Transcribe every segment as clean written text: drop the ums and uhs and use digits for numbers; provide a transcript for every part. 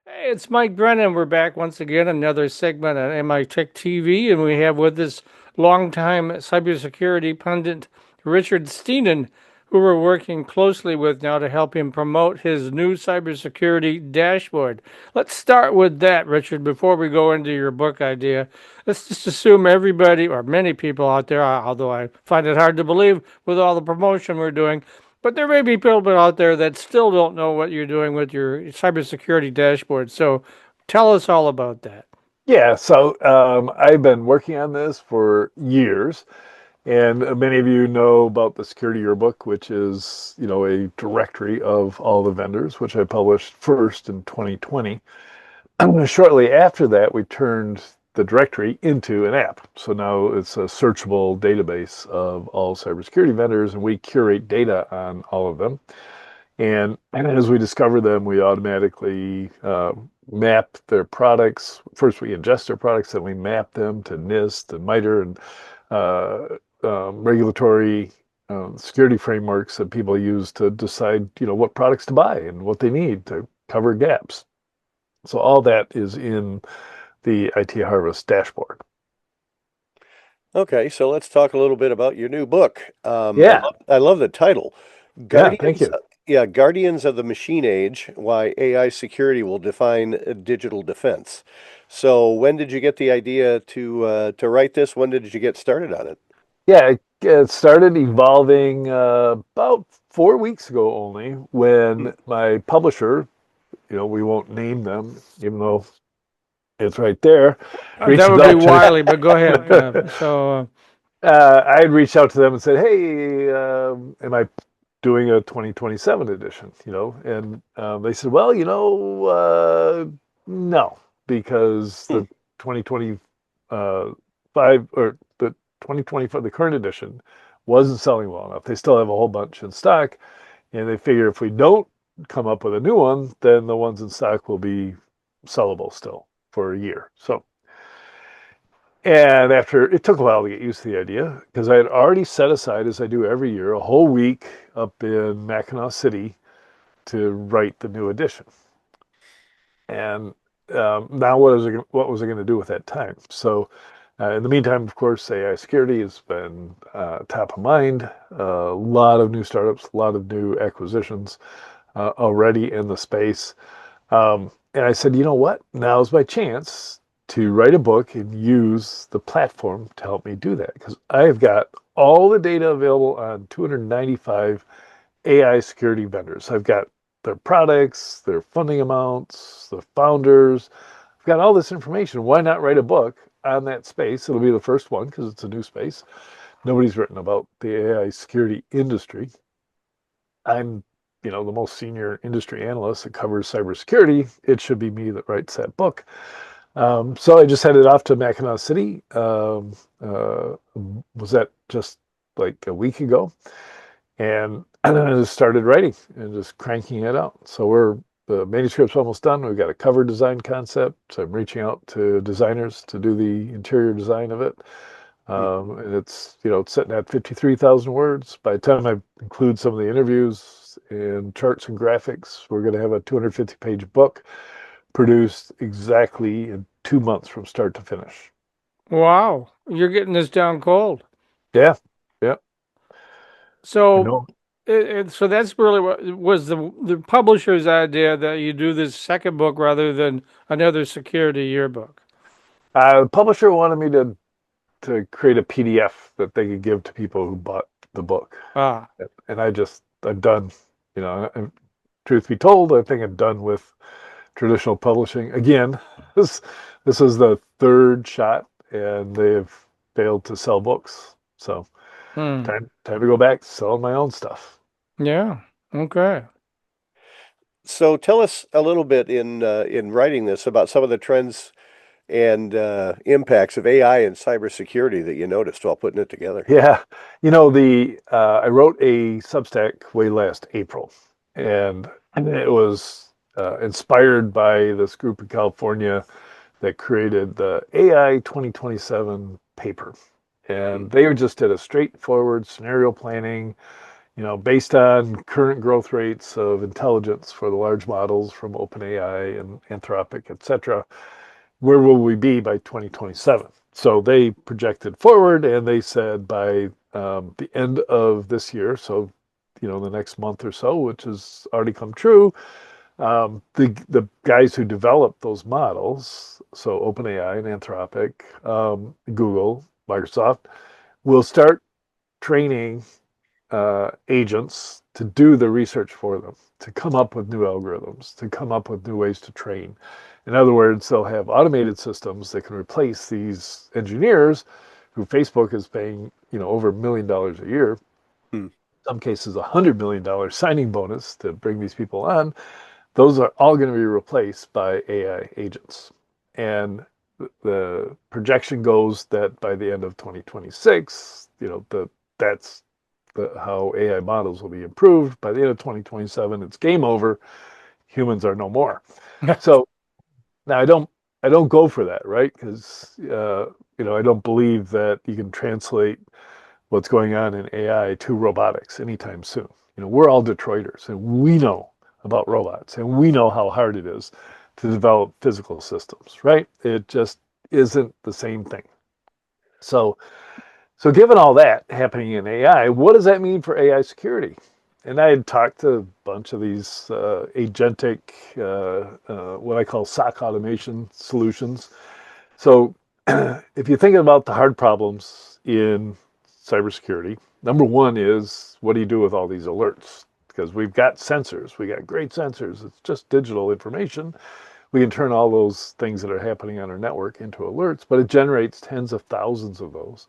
Hey, it's Mike Brennan. We're back once again, another segment on MITechTV, and we have with us longtime cybersecurity pundit Richard Stiennon, who we're working closely with now to help him promote his new cybersecurity dashboard. Let's start with that, Richard, before we go into your book idea. Let's just assume everybody, or many people out there, although I find it hard to believe with all the promotion we're doing, but there may be people out there that still don't know what you're doing with your cybersecurity dashboard. So tell us all about that. Yeah, so I've been working on this for years, and many of you know about the Security Yearbook, which is, a directory of all the vendors, which I published first in 2020. Shortly after that, we turned the directory into an app. So now it's a searchable database of all cybersecurity vendors, and we curate data on all of them. And as we discover them, we automatically map their products. First, we ingest their products, then we map them to NIST and MITRE and regulatory security frameworks that people use to decide, what products to buy and what they need to cover gaps. So all that is in the IT Harvest dashboard. Okay, so let's talk a little bit about your new book. Yeah, I love the title, yeah, thank Guardians. you. Yeah, Guardians of the Machine Age: Why AI Security Will Define Digital Defense. So, when did you get the idea to write this? When did you get started on it? Yeah, it started evolving about 4 weeks ago only when my publisher, we won't name them, even though it's right there, That reaches would be out Wiley, but go ahead. to. I had reached out to them and said, "Hey, am I doing a 2027 edition?" And they said, "Well, no, because Hmm. the 2025 or the 2025, the current edition, wasn't selling well enough. They still have a whole bunch in stock, and they figure if we don't come up with a new one, then the ones in stock will be sellable still for a year." So, and after it took a while to get used to the idea because I had already set aside, as I do every year, a whole week up in Mackinac City to write the new edition. And now, what was I going to do with that time? So, in the meantime, of course, AI security has been top of mind. A lot of new startups, a lot of new acquisitions already in the space. And I said, you know what? Now's my chance to write a book and use the platform to help me do that because I've got all the data available on 295 AI security vendors. I've got their products, their funding amounts, the founders. I've got all this information. Why not write a book on that space? It'll be the first one because it's a new space. Nobody's written about the AI security industry. I'm, the most senior industry analyst that covers cybersecurity. It should be me that writes that book. So I just headed off to Mackinac City. Was that just like a week ago? And then I just started writing and just cranking it out. So the manuscript's almost done. We've got a cover design concept. So I'm reaching out to designers to do the interior design of it. And it's sitting at 53,000 words. By the time I include some of the interviews and charts and graphics, we're going to have a 250-page book produced exactly in 2 months from start to finish. Wow, you're getting this down cold. Yeah, yeah, I So, know. so that's really what was the publisher's idea that you do this second book rather than another security yearbook. The publisher wanted me to create a PDF that they could give to people who bought the book. Ah, And I'm done. And truth be told, I think I'm done with traditional publishing. Again, this this is the third shot, and they've failed to sell books. So hmm. time to go back to selling my own stuff. Yeah. Okay. So, tell us a little bit in writing this about some of the trends and impacts of AI and cybersecurity that you noticed while putting it together. Yeah, the I wrote a Substack way last April, and it was inspired by this group in California that created the AI 2027 paper. Hmm. And they just did a straightforward scenario planning, based on current growth rates of intelligence for the large models from OpenAI and Anthropic, et cetera, where will we be by 2027? So they projected forward and they said by the end of this year, so the next month or so, which has already come true, the guys who developed those models, so OpenAI and Anthropic, Google, Microsoft, will start training agents to do the research for them, to come up with new algorithms, to come up with new ways to train. In other words, they'll have automated systems that can replace these engineers who Facebook is paying, over $1 million a year, Hmm. in some cases $100 million signing bonus to bring these people on. Those are all going to be replaced by AI agents. And the projection goes that by the end of 2026, that's how AI models will be improved. By the end of 2027, it's game over. Humans are no more. So now I don't go for that, right? Because I don't believe that you can translate what's going on in AI to robotics anytime soon. We're all Detroiters, and we know about robots, and we know how hard it is to develop physical systems, right? It just isn't the same thing. So given all that happening in AI, what does that mean for AI security? And I had talked to a bunch of these agentic, what I call SOC automation solutions. So if you think about the hard problems in cybersecurity, number one is what do you do with all these alerts? Because we've got sensors, we got great sensors. It's just digital information. We can turn all those things that are happening on our network into alerts, but it generates tens of thousands of those.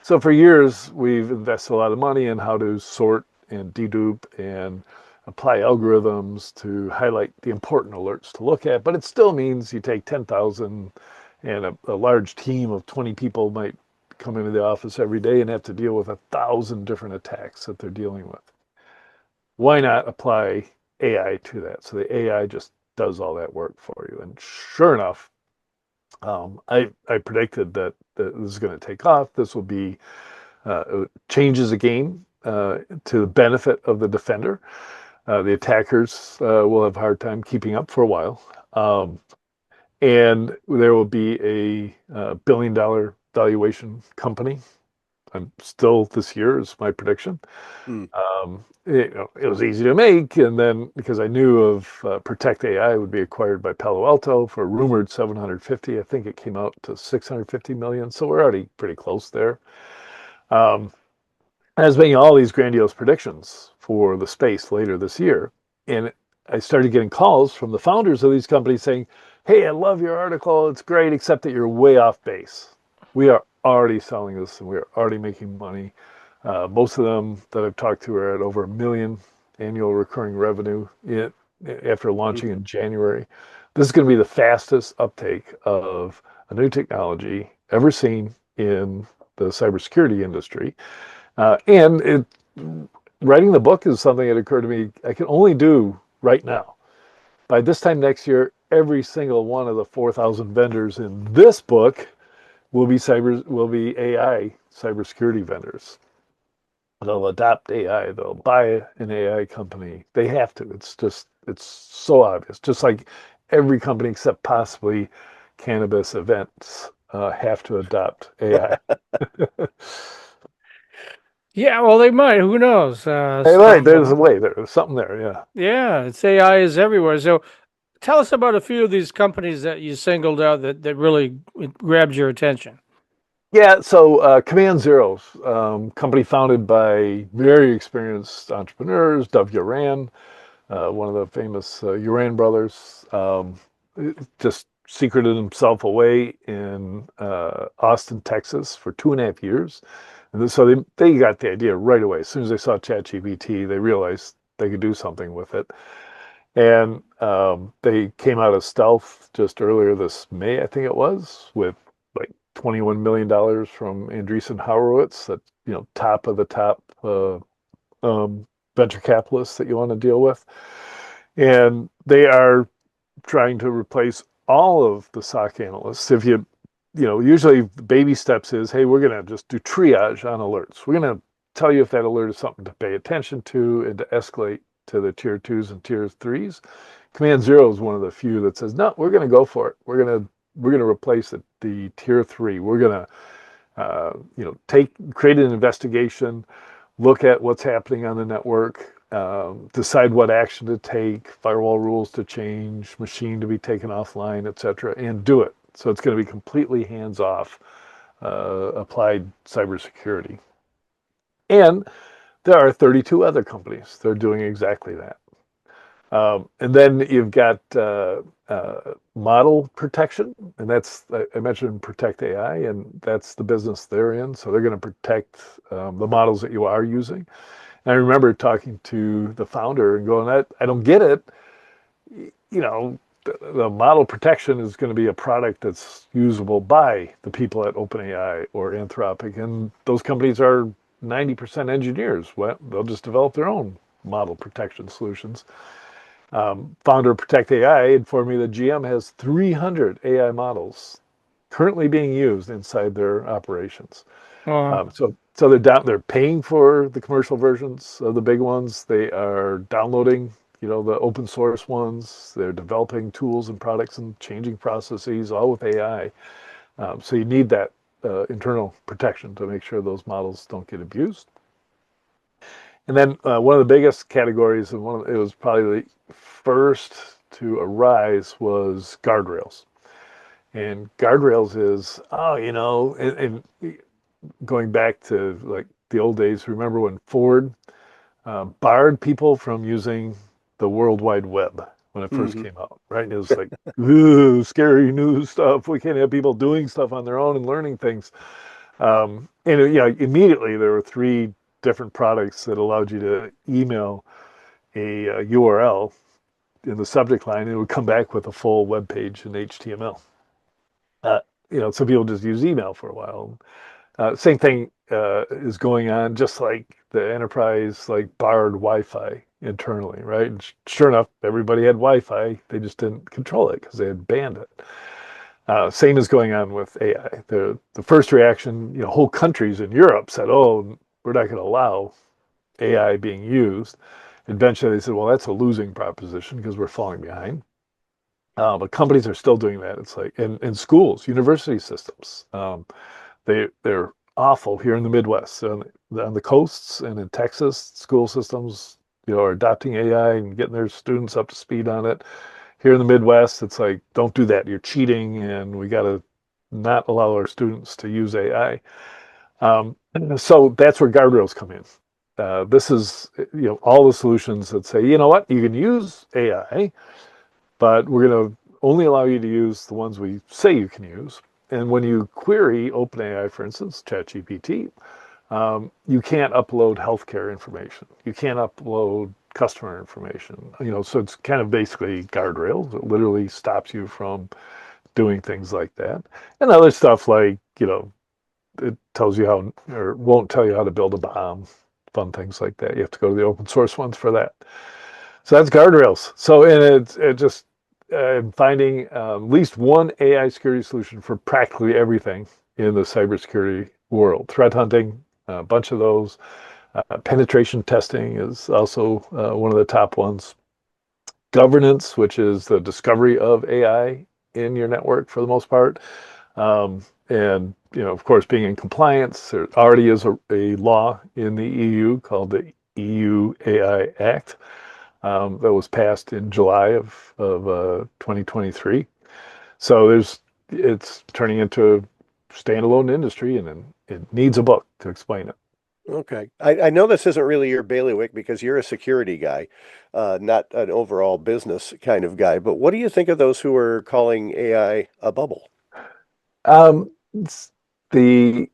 So for years, we've invested a lot of money in how to sort and dedupe and apply algorithms to highlight the important alerts to look at. But it still means you take 10,000 and a large team of 20 people might come into the office every day and have to deal with 1,000 different attacks that they're dealing with. Why not apply AI to that? So the AI just does all that work for you. And sure enough, I predicted that this is going to take off. This will be changes the game to the benefit of the defender. The attackers will have a hard time keeping up for a while. And there will be a billion-dollar valuation company. I'm still this year is my prediction. Hmm. It was easy to make, and then because I knew of Protect AI would be acquired by Palo Alto for a rumored 750, I think it came out to 650 million. So we're already pretty close there. I was making all these grandiose predictions for the space later this year, and I started getting calls from the founders of these companies saying, "Hey, I love your article. It's great, except that you're way off base. We are already selling this, and we are already making money. Most of them that I've talked to are at over $1 million annual recurring revenue after launching in January. This is going to be the fastest uptake of a new technology ever seen in the cybersecurity industry." And writing the book is something that occurred to me I can only do right now. By this time next year, every single one of the 4,000 vendors in this book will be AI cybersecurity vendors. They'll adopt AI. They'll buy an AI company. They have to. It's so obvious. Just like every company except possibly cannabis events have to adopt AI. Yeah, well, they might. Who knows? Hey, right, there's a way. There's something there. Yeah. Yeah, it's AI is everywhere. So tell us about a few of these companies that you singled out that really grabbed your attention. Yeah, so Command Zero's company founded by very experienced entrepreneurs, Dov Uran, one of the famous Uran brothers, just secreted himself away in Austin, Texas for 2.5 years. And so they got the idea right away. As soon as they saw ChatGPT, they realized they could do something with it. And they came out of stealth just earlier this May, I think it was, with like $21 million from Andreessen Horowitz, that top of the top venture capitalists that you want to deal with. And they are trying to replace all of the SOC analysts. If usually the baby steps is, hey, we're going to just do triage on alerts. We're going to tell you if that alert is something to pay attention to and to escalate to the tier 2s and tier 3s. Command 0 is one of the few that says, no, we're going to go for it. We're going to replace the tier 3. We're going to create an investigation, look at what's happening on the network, decide what action to take, firewall rules to change, machine to be taken offline, etc., and do it. So it's going to be completely hands-off applied cybersecurity. And there are 32 other companies that are doing exactly that. And then you've got model protection, and that's, I mentioned Protect AI, and that's the business they're in. So they're going to protect the models that you are using. And I remember talking to the founder and going, I don't get it. The model protection is going to be a product that's usable by the people at OpenAI or Anthropic, and those companies are 90% engineers. Well, they'll just develop their own model protection solutions. Founder of Protect AI informed me that GM has 300 AI models currently being used inside their operations. So they're paying for the commercial versions of the big ones. They are downloading, the open source ones. They're developing tools and products and changing processes, all with AI. So you need that internal protection to make sure those models don't get abused. And then one of the biggest categories, and it was probably the first to arise, was guardrails. And guardrails is, and going back to like the old days, remember when Ford barred people from using the World Wide Web when it first came out, right? It was like, ooh, scary new stuff. We can't have people doing stuff on their own and learning things. And immediately there were 3 different products that allowed you to email a URL in the subject line, and it would come back with a full web page in HTML. So people just use email for a while. Same thing is going on, just like the enterprise barred Wi-Fi internally, right? And sure enough, everybody had Wi-Fi. They just didn't control it because they had banned it. Same is going on with AI. The first reaction, whole countries in Europe said, "Oh, we're not going to allow AI being used." Eventually, they said, "Well, that's a losing proposition because we're falling behind." But companies are still doing that. It's like in schools, university systems. They're awful here in the Midwest. On the coasts and in Texas, school systems, are adopting AI and getting their students up to speed on it. Here in the Midwest, it's like, don't do that. You're cheating, and we got to not allow our students to use AI. So that's where guardrails come in. This is, all the solutions that say, you know what, you can use AI, but we're going to only allow you to use the ones we say you can use. And when you query OpenAI, for instance, ChatGPT, you can't upload healthcare information. You can't upload customer information. So it's kind of basically guardrails. It literally stops you from doing things like that. And other stuff like, it tells you how, or won't tell you how to build a bomb, fun things like that. You have to go to the open source ones for that. So that's guardrails. So, and it just finding at least one AI security solution for practically everything in the cybersecurity world. Threat hunting, a bunch of those. Penetration testing is also one of the top ones. Governance, which is the discovery of AI in your network for the most part. And, of course, being in compliance. There already is a law in the EU called the EU AI Act. That was passed in July of 2023. So it's turning into a standalone industry, and it needs a book to explain it. Okay. I know this isn't really your bailiwick because you're a security guy, not an overall business kind of guy. But what do you think of those who are calling AI a bubble? The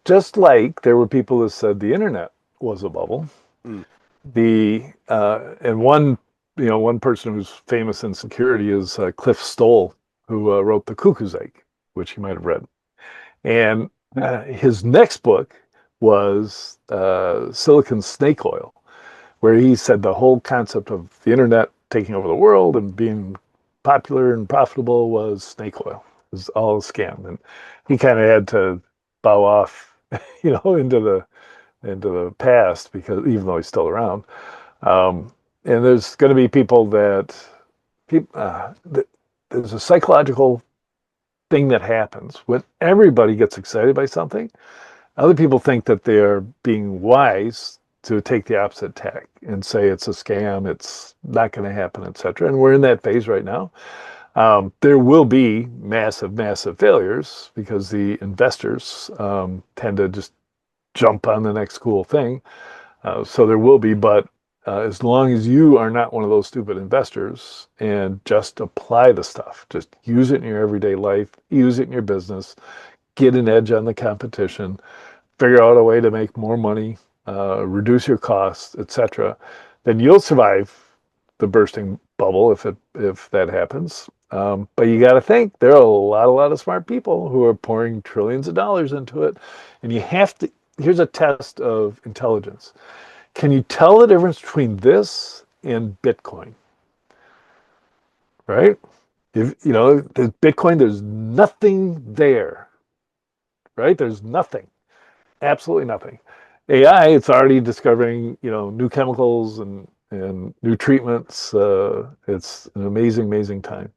just like there were people that said the internet was a bubble. Mm. And one person who's famous in security is Cliff Stoll, who wrote The Cuckoo's Egg, which you might have read. And his next book was Silicon Snake Oil, where he said the whole concept of the internet taking over the world and being popular and profitable was snake oil. It was all a scam. And he kind of had to bow off into the past, because even though he's still around. And there's going to be people that there's a psychological thing that happens when everybody gets excited by something. Other people think that they're being wise to take the opposite tack and say it's a scam, it's not going to happen, etc. And we're in that phase right now. There will be massive, massive failures because the investors tend to just jump on the next cool thing. So there will be, but as long as you are not one of those stupid investors and just apply the stuff, just use it in your everyday life, use it in your business, get an edge on the competition, figure out a way to make more money, reduce your costs, etc., then you'll survive the bursting bubble if that happens. But you got to think there are a lot of smart people who are pouring trillions of dollars into it, and you have to. Here's a test of intelligence. Can you tell the difference between this and Bitcoin? Right? If there's Bitcoin, there's nothing there. Right? There's nothing. Absolutely nothing. AI, it's already discovering, new chemicals and new treatments. It's an amazing, amazing time.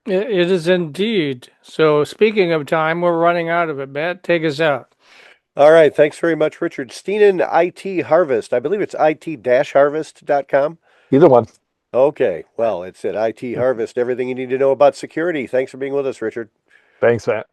It is indeed. So, speaking of time, we're running out of it. Matt, take us out. All right. Thanks very much, Richard Stiennon, IT Harvest. I believe it's it-harvest.com. Either one. Okay. Well, it's at IT Harvest. Everything you need to know about security. Thanks for being with us, Richard. Thanks, Matt.